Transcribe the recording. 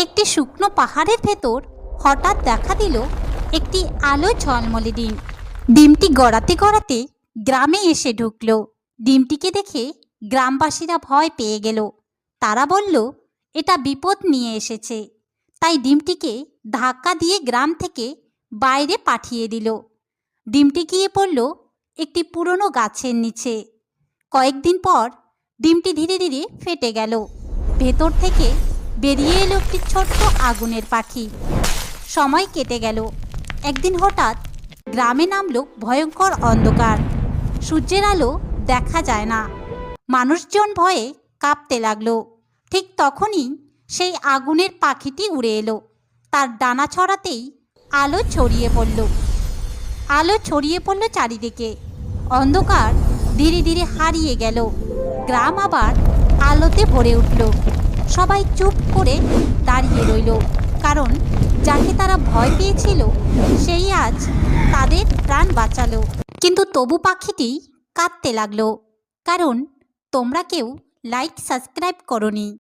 একটি শুকনো পাহাড়ের ভেতর হঠাৎ দেখা দিল একটি আলো ঝলমলে ডিম। ডিমটি গড়াতে গড়াতে গ্রামে এসে ঢুকলো। ডিমটিকে দেখে গ্রামবাসীরা ভয় পেয়ে গেল। তারা বলল, এটা বিপদ নিয়ে এসেছে। তাই ডিমটিকে ধাক্কা দিয়ে গ্রাম থেকে বাইরে পাঠিয়ে দিল। ডিমটি গিয়ে পড়ল একটি পুরনো গাছের নিচে। কয়েকদিন পর ডিমটি ধীরে ধীরে ফেটে গেল। ভেতর থেকে বেরিয়ে এলো একটি ছোট্ট আগুনের পাখি। সময় কেটে গেল। একদিন হঠাৎ গ্রামে নামলো ভয়ঙ্কর অন্ধকার। সূর্যের আলো দেখা যায় না। মানুষজন ভয়ে কাঁপতে লাগলো। ঠিক তখনই সেই আগুনের পাখিটি উড়ে এলো। তার ডানা ছড়াতেই আলো ছড়িয়ে পড়ল চারিদিকে। অন্ধকার ধীরে ধীরে হারিয়ে গেল। গ্রাম আবার আলোতে ভরে উঠল। সবাই চুপ করে দাঁড়িয়ে রইল, কারণ যাকে তারা ভয় পেয়েছিল সেই আজ তাদের প্রাণ বাঁচালো। কিন্তু তবু পাখিটি কাঁদতে লাগলো, কারণ তোমরা কেউ লাইক সাবস্ক্রাইব করোনি।